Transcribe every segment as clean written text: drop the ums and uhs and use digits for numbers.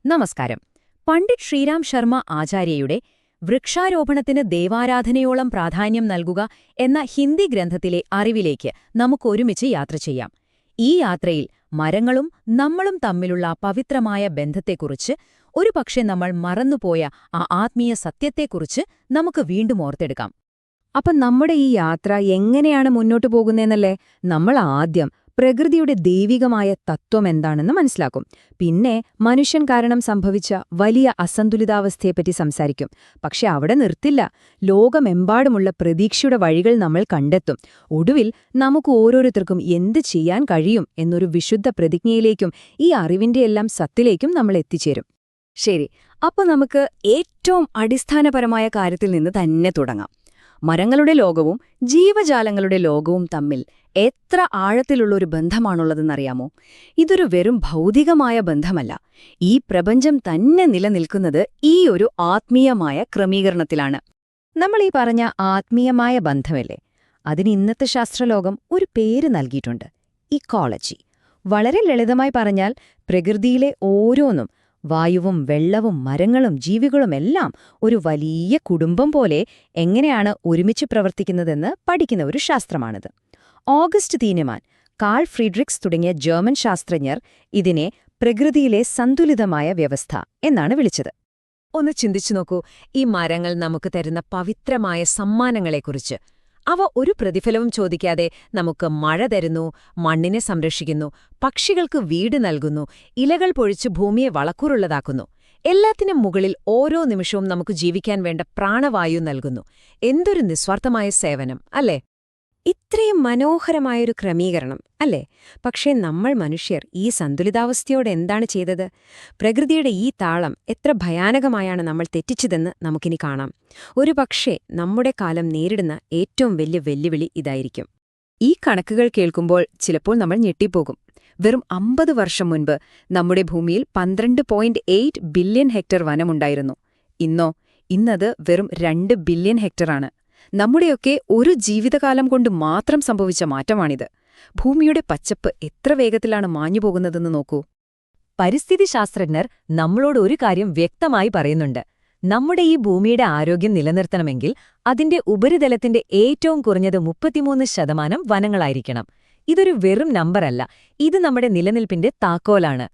നമസ്കാരം. പണ്ഡിറ്റ് ശ്രീരാം ശർമ്മ ആചാര്യയുടെ വൃക്ഷാരോപണത്തിന് ദേവാരാധനയോളം പ്രാധാന്യം നൽകുക എന്ന ഹിന്ദി ഗ്രന്ഥത്തിലെ അറിവിലേക്ക് നമുക്കൊരുമിച്ച് യാത്ര ചെയ്യാം. ഈ യാത്രയിൽ മരങ്ങളും നമ്മളും തമ്മിലുള്ള പവിത്രമായ ബന്ധത്തെക്കുറിച്ച്, ഒരുപക്ഷെ നമ്മൾ മറന്നുപോയ ആ ആത്മീയ സത്യത്തെക്കുറിച്ച് നമുക്ക് വീണ്ടും ഓർത്തെടുക്കാം. അപ്പം നമ്മുടെ ഈ യാത്ര എങ്ങനെയാണ് മുന്നോട്ടു പോകുന്നതെന്നല്ലേ? നമ്മൾ ആദ്യം പ്രകൃതിയുടെ ദൈവികമായ തത്വം എന്താണെന്ന് മനസ്സിലാക്കും. പിന്നെ മനുഷ്യൻ കാരണം സംഭവിച്ച വലിയ അസന്തുലിതാവസ്ഥയെപ്പറ്റി സംസാരിക്കും. പക്ഷെ അവിടെ നിർത്തില്ല. ലോകമെമ്പാടുമുള്ള പ്രതീക്ഷയുടെ വഴികൾ നമ്മൾ കണ്ടെത്തും. ഒടുവിൽ നമുക്ക് ഓരോരുത്തർക്കും എന്ത് ചെയ്യാൻ കഴിയും എന്നൊരു വിശുദ്ധ പ്രതിജ്ഞയിലേക്കും ഈ അറിവിന്റെയെല്ലാം സത്തിലേക്കും നമ്മൾ എത്തിച്ചേരും. ശരി, അപ്പോൾ നമുക്ക് ഏറ്റവും അടിസ്ഥാനപരമായ കാര്യത്തിൽ നിന്ന് തന്നെ തുടങ്ങാം. മരങ്ങളുടെ ലോകവും ജീവജാലങ്ങളുടെ ലോകവും തമ്മിൽ എത്ര ആഴത്തിലുള്ളൊരു ബന്ധമാണുള്ളതെന്നറിയാമോ? ഇതൊരു വെറും ഭൗതികമായ ബന്ധമല്ല. ഈ പ്രപഞ്ചം തന്നെ നിലനിൽക്കുന്നത് ഈ ഒരു ആത്മീയമായ ക്രമീകരണത്തിലാണ്. നമ്മൾ ഈ പറഞ്ഞ ആത്മീയമായ ബന്ധമല്ലേ, അതിന് ഇന്നത്തെ ശാസ്ത്രലോകം ഒരു പേര് നൽകിയിട്ടുണ്ട്: ഇക്കോളജി. വളരെ ലളിതമായി പറഞ്ഞാൽ, പ്രകൃതിയിലെ ഓരോന്നും, വായുവും വെള്ളവും മരങ്ങളും ജീവികളുമെല്ലാം ഒരു വലിയ കുടുംബം പോലെ എങ്ങനെയാണ് ഒരുമിച്ച് പ്രവർത്തിക്കുന്നതെന്ന് പഠിക്കുന്ന ഒരു ശാസ്ത്രമാണിത്. ഓഗസ്റ്റ് തീനിമാൻ, കാൾ ഫ്രീഡ്രിക്സ് തുടങ്ങിയ ജർമ്മൻ ശാസ്ത്രജ്ഞർ ഇതിനെ പ്രകൃതിയിലെ സന്തുലിതമായ വ്യവസ്ഥ എന്നാണ് വിളിച്ചത്. ഒന്ന് ചിന്തിച്ചു നോക്കൂ, ഈ മരങ്ങൾ നമുക്ക് തരുന്ന പവിത്രമായ സമ്മാനങ്ങളെക്കുറിച്ച്. അവ ഒരു പ്രതിഫലവും ചോദിക്കാതെ നമുക്ക് മഴ തരുന്നു, മണ്ണിനെ സംരക്ഷിക്കുന്നു, പക്ഷികൾക്ക് വീട് നൽകുന്നു, ഇലകൾ പൊഴിച്ച് ഭൂമിയെ വളക്കൂറുള്ളതാക്കുന്നു. എല്ലാത്തിനും മുകളിൽ ഓരോ നിമിഷവും നമുക്ക് ജീവിക്കാൻ വേണ്ട പ്രാണവായു നൽകുന്നു. എന്തൊരു നിസ്വാർത്ഥമായ സേവനം അല്ലേ! ഇത്രയും മനോഹരമായൊരു ക്രമീകരണം അല്ലേ? പക്ഷേ നമ്മൾ മനുഷ്യർ ഈ സന്തുലിതാവസ്ഥയോടെ എന്താണ് ചെയ്തത്? പ്രകൃതിയുടെ ഈ താളം എത്ര ഭയാനകമായാണ് നമ്മൾ തെറ്റിച്ചതെന്ന് നമുക്കിനി കാണാം. ഒരുപക്ഷേ നമ്മുടെ കാലം നേരിടുന്ന ഏറ്റവും വലിയ വെല്ലുവിളി ഇതായിരിക്കും. ഈ കണക്കുകൾ കേൾക്കുമ്പോൾ ചിലപ്പോൾ നമ്മൾ ഞെട്ടിപ്പോകും. വെറും 50 വർഷം മുൻപ് നമ്മുടെ ഭൂമിയിൽ 12.8 ബില്യൺ ഹെക്ടർ വനമുണ്ടായിരുന്നു. ഇന്നത് വെറും 2 ബില്യൺ ഹെക്ടറാണ്. നമ്മുടെയൊക്കെ ഒരു ജീവിതകാലം കൊണ്ട് മാത്രം സംഭവിച്ച മാറ്റമാണിത്. ഭൂമിയുടെ പച്ചപ്പ് എത്ര വേഗത്തിലാണ് മാഞ്ഞുപോകുന്നതെന്ന് നോക്കൂ. പരിസ്ഥിതി ശാസ്ത്രജ്ഞർ നമ്മളോട് ഒരു കാര്യം വ്യക്തമായി പറയുന്നുണ്ട്: നമ്മുടെ ഈ ഭൂമിയുടെ ആരോഗ്യം നിലനിർത്തണമെങ്കിൽ അതിന്റെ ഉപരിതലത്തിന്റെ ഏറ്റവും കുറഞ്ഞത് 33% വനങ്ങളായിരിക്കണം. ഇതൊരു വെറും നമ്പറല്ല, ഇത് നമ്മുടെ നിലനിൽപ്പിന്റെ താക്കോലാണ്.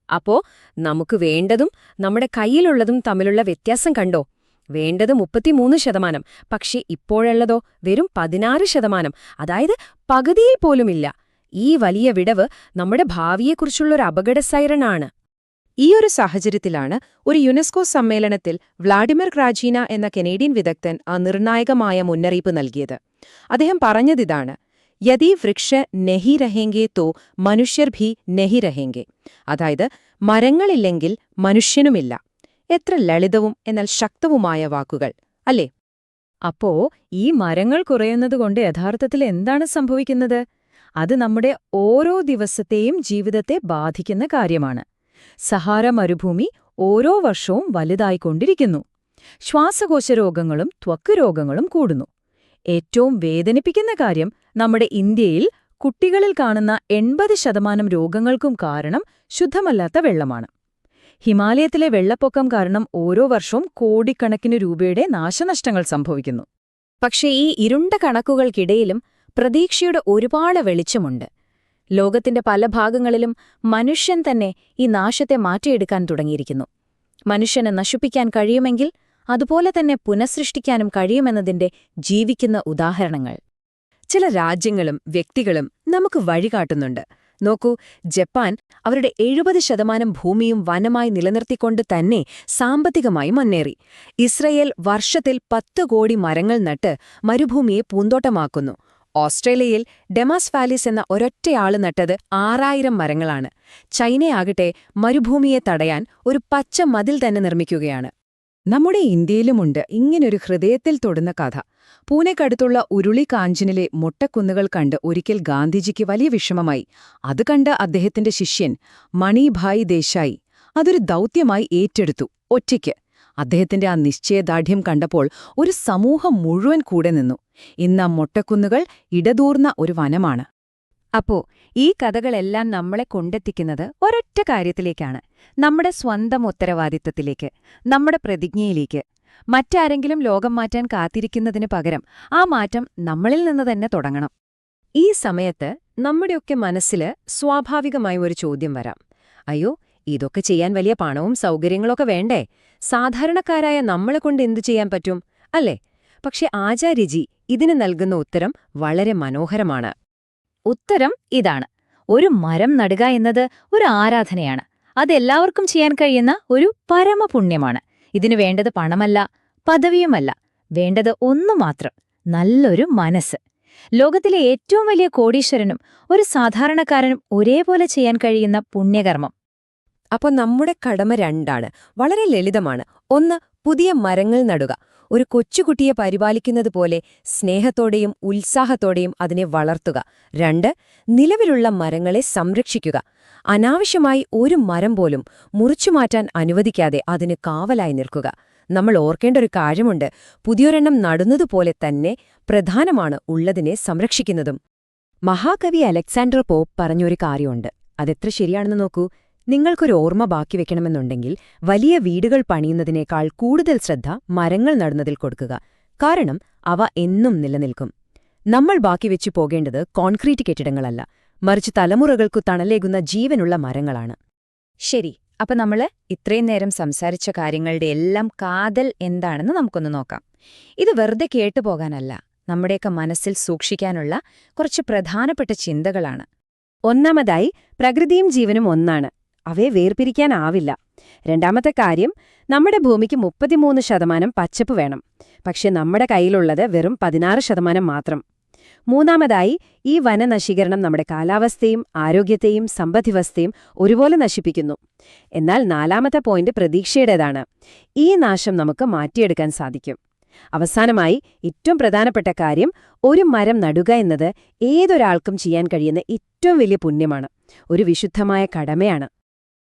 അപ്പോ നമുക്ക് വേണ്ടതും നമ്മുടെ കയ്യിലുള്ളതും തമ്മിലുള്ള വ്യത്യാസം കണ്ടോ? വേണ്ടത് 33%, പക്ഷേ ഇപ്പോഴുള്ളതോ വെറും 16%. അതായത് പകുതിയിൽ പോലുമില്ല. ഈ വലിയ വിടവ് നമ്മുടെ ഭാവിയെക്കുറിച്ചുള്ളൊരു അപകട സൈറനാണ്. ഈയൊരു സാഹചര്യത്തിലാണ് ഒരു യുനെസ്കോ സമ്മേളനത്തിൽ വ്ളാഡിമിർ ക്രാജീന എന്ന കനേഡിയൻ വിദഗ്ധൻ ആ നിർണായകമായ മുന്നറിയിപ്പ് നൽകിയത്. അദ്ദേഹം പറഞ്ഞതിതാണ്: യദി വൃക്ഷ നഹി രഹേംഗെ തോ മനുഷ്യർ ഭി നഹി രഹേംഗെ. അതായത്, മരങ്ങളില്ലെങ്കിൽ മനുഷ്യനുമില്ല. എത്ര ലളിതവും എന്നാൽ ശക്തവുമായ വാക്കുകൾ അല്ലേ? അപ്പോ ഈ മരങ്ങൾ കുറയുന്നതുകൊണ്ട് യഥാർത്ഥത്തിൽ എന്താണ് സംഭവിക്കുന്നത്? അത് നമ്മുടെ ഓരോ ദിവസത്തെയും ജീവിതത്തെ ബാധിക്കുന്ന കാര്യമാണ്. സഹാര മരുഭൂമി ഓരോ വർഷവും വലുതായിക്കൊണ്ടിരിക്കുന്നു. ശ്വാസകോശ രോഗങ്ങളും ത്വക്ക് രോഗങ്ങളും കൂടുന്നു. ഏറ്റവും വേദനിപ്പിക്കുന്ന കാര്യം, നമ്മുടെ ഇന്ത്യയിൽ കുട്ടികളിൽ കാണുന്ന 80% രോഗങ്ങൾക്കും കാരണം ശുദ്ധമല്ലാത്ത വെള്ളമാണ്. ഹിമാലയത്തിലെ വെള്ളപ്പൊക്കം കാരണം ഓരോ വർഷവും കോടിക്കണക്കിന് രൂപയുടെ നാശനഷ്ടങ്ങൾ സംഭവിക്കുന്നു. പക്ഷേ ഈ ഇരുണ്ട കണക്കുകൾക്കിടയിലും പ്രതീക്ഷയുടെ ഒരുപാട് വെളിച്ചമുണ്ട്. ലോകത്തിന്റെ പല ഭാഗങ്ങളിലും മനുഷ്യൻ തന്നെ ഈ നാശത്തെ മാറ്റിയെടുക്കാൻ തുടങ്ങിയിരിക്കുന്നു. മനുഷ്യനെ നശിപ്പിക്കാൻ കഴിയുമെങ്കിൽ അതുപോലെ തന്നെ പുനഃസൃഷ്ടിക്കാനും കഴിയുമെന്നതിന്റെ ജീവിക്കുന്ന ഉദാഹരണങ്ങൾ ചില രാജ്യങ്ങളും വ്യക്തികളും നമുക്ക് വഴികാട്ടുന്നുണ്ട്. നോക്കൂ, ജപ്പാൻ അവരുടെ 70% ഭൂമിയും വനമായി നിലനിർത്തിക്കൊണ്ട് തന്നെ സാമ്പത്തികമായി മുന്നേറി. ഇസ്രയേൽ വർഷത്തിൽ 10 കോടി മരങ്ങൾ നട്ട് മരുഭൂമിയെ പൂന്തോട്ടമാക്കുന്നു. ഓസ്ട്രേലിയയിൽ ഡെമാസ് വാലിസ് എന്ന ഒരൊറ്റയാള് നട്ടത് 6000 മരങ്ങളാണ്. ചൈനയാകട്ടെ മരുഭൂമിയെ തടയാൻ ഒരു പച്ച മതിൽ തന്നെ നിർമ്മിക്കുകയാണ്. നമ്മുടെ ഇന്ത്യയിലുമുണ്ട് ഇങ്ങനൊരു ഹൃദയത്തിൽ തൊടുന്ന കഥ. പൂനെക്കടുത്തുള്ള ഉരുളി കാഞ്ചനിലെ മൊട്ടക്കുന്നുകൾ കണ്ട് ഒരിക്കൽ ഗാന്ധിജിക്ക് വലിയ വിഷമമായി. അത് കണ്ട് അദ്ദേഹത്തിന്റെ ശിഷ്യൻ മണിഭായ് ദേശായി അതൊരു ദൗത്യമായി ഏറ്റെടുത്തു, ഒറ്റയ്ക്ക്. അദ്ദേഹത്തിന്റെ ആ നിശ്ചയദാർഢ്യം കണ്ടപ്പോൾ ഒരു സമൂഹം മുഴുവൻ കൂടെ നിന്നു. ഇന്ന് മൊട്ടക്കുന്നുകൾ ഇടതൂർന്ന ഒരു വനമാണ്. അപ്പോ ഈ കഥകളെല്ലാം നമ്മളെ കൊണ്ടെത്തിക്കുന്നത് ഒരൊറ്റ കാര്യത്തിലേക്കാണ്, നമ്മുടെ സ്വന്തം ഉത്തരവാദിത്തത്തിലേക്ക്, നമ്മുടെ പ്രതിജ്ഞയിലേക്ക്. മറ്റാരെങ്കിലും ലോകം മാറ്റാൻ കാത്തിരിക്കുന്നതിന് പകരം ആ മാറ്റം നമ്മളിൽ നിന്ന് തന്നെ തുടങ്ങണം. ഈ സമയത്ത് നമ്മുടെയൊക്കെ മനസ്സിൽ സ്വാഭാവികമായ ഒരു ചോദ്യം വരാം. അയ്യോ, ഇതൊക്കെ ചെയ്യാൻ വലിയ പണവും സൗകര്യങ്ങളൊക്കെ വേണ്ടേ? സാധാരണക്കാരായ നമ്മളെ കൊണ്ട് എന്തു ചെയ്യാൻ പറ്റും, അല്ലേ? പക്ഷെ ആചാര്യജി ഇതിന് നൽകുന്ന ഉത്തരം വളരെ മനോഹരമാണ്. ഉത്തരം ഇതാണ്: ഒരു മരം നടുക എന്നത് ഒരു ആരാധനയാണ്. അതെല്ലാവർക്കും ചെയ്യാൻ കഴിയുന്ന ഒരു പരമപുണ്യമാണ്. ഇതിനു വേണ്ടത് പണമല്ല, പദവിയുമല്ല. വേണ്ടത് ഒന്നു മാത്രം: നല്ലൊരു മനസ്സ്. ലോകത്തിലെ ഏറ്റവും വലിയ കോടീശ്വരനും ഒരു സാധാരണക്കാരനും ഒരേപോലെ ചെയ്യാൻ കഴിയുന്ന പുണ്യകർമ്മം. അപ്പോൾ നമ്മുടെ കടമ രണ്ടാണ്, വളരെ ലളിതമാണ്. ഒന്ന്, പുതിയ മരങ്ങൾ നടുക. ഒരു കൊച്ചുകുട്ടിയെ പരിപാലിക്കുന്നത് പോലെ സ്നേഹത്തോടെയും ഉത്സാഹത്തോടെയും അതിനെ വളർത്തുക. 2, നിലവിലുള്ള മരങ്ങളെ സംരക്ഷിക്കുക. അനാവശ്യമായി ഒരു മരം പോലും മുറിച്ചുമാറ്റാൻ അനുവദിക്കാതെ അതിന് കാവലായി നിൽക്കുക. നമ്മൾ ഓർക്കേണ്ട ഒരു കാര്യമുണ്ട്: പുതിയൊരെണ്ണം നടുന്നതുപോലെ തന്നെ പ്രധാനമാണ് ഉള്ളതിനെ സംരക്ഷിക്കുന്നതും. മഹാകവി അലക്സാണ്ടർ പോപ്പ് പറഞ്ഞൊരു കാര്യമുണ്ട്, അതെത്ര ശരിയാണെന്ന് നോക്കൂ. നിങ്ങൾക്കൊരു ഓർമ്മ ബാക്കി വെക്കണമെന്നുണ്ടെങ്കിൽ വലിയ വീടുകൾ പണിയുന്നതിനേക്കാൾ കൂടുതൽ ശ്രദ്ധ മരങ്ങൾ നടുന്നതിൽ കൊടുക്കുക. കാരണം അവ എന്നും നിലനിൽക്കും. നമ്മൾ ബാക്കി വെച്ചു പോകേണ്ടത് കോൺക്രീറ്റ് കെട്ടിടങ്ങളല്ല, മറിച്ച് തലമുറകൾക്കു തണലേകുന്ന ജീവനുള്ള മരങ്ങളാണ്. ശരി, അപ്പൊ നമ്മള് ഇത്രയും നേരം സംസാരിച്ച കാര്യങ്ങളുടെ എല്ലാം കാതൽ എന്താണെന്ന് നമുക്കൊന്ന് നോക്കാം. ഇത് വെറുതെ കേട്ടുപോകാനല്ല, നമ്മുടെയൊക്കെ മനസ്സിൽ സൂക്ഷിക്കാനുള്ള കുറച്ച് പ്രധാനപ്പെട്ട ചിന്തകളാണ്. ഒന്നാമതായി, പ്രകൃതിയും ജീവനും ഒന്നാണ്, അവയെ വേർപിരിക്കാനാവില്ല. രണ്ടാമത്തെ കാര്യം, നമ്മുടെ ഭൂമിക്ക് 33% പച്ചപ്പ് വേണം, പക്ഷെ നമ്മുടെ കയ്യിലുള്ളത് വെറും 16% മാത്രം. മൂന്നാമതായി, ഈ വനനശീകരണം നമ്മുടെ കാലാവസ്ഥയും ആരോഗ്യത്തെയും സമ്പദ്വ്യവസ്ഥയും ഒരുപോലെ നശിപ്പിക്കുന്നു. എന്നാൽ നാലാമത്തെ പോയിന്റ് പ്രതീക്ഷയുടേതാണ്. ഈ നാശം നമുക്ക് മാറ്റിയെടുക്കാൻ സാധിക്കും. അവസാനമായി, ഏറ്റവും പ്രധാനപ്പെട്ട കാര്യം, ഒരു മരം നടുക എന്നത് ഏതൊരാൾക്കും ചെയ്യാൻ കഴിയുന്ന ഏറ്റവും വലിയ പുണ്യമാണ്, ഒരു വിശുദ്ധമായ കടമയാണ്.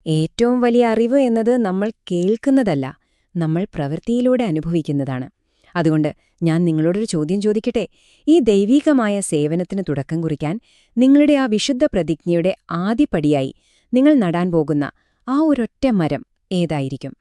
ഏറ്റവും വലിയ അറിവ് എന്നത് നമ്മൾ കേൾക്കുന്നതല്ല, നമ്മൾ പ്രവൃത്തിയിലൂടെ അനുഭവിക്കുന്നതാണ്. അതുകൊണ്ട് ഞാൻ നിങ്ങളോടൊരു ചോദ്യം ചോദിക്കട്ടെ: ഈ ദൈവീകമായ സേവനത്തിന് തുടക്കം കുറിക്കാൻ നിങ്ങളുടെ ആ വിശുദ്ധ പ്രതിജ്ഞയുടെ ആദ്യപടിയായി നിങ്ങൾ നടാൻ പോകുന്ന ആ ഒരൊറ്റ മരം ഏതായിരിക്കും?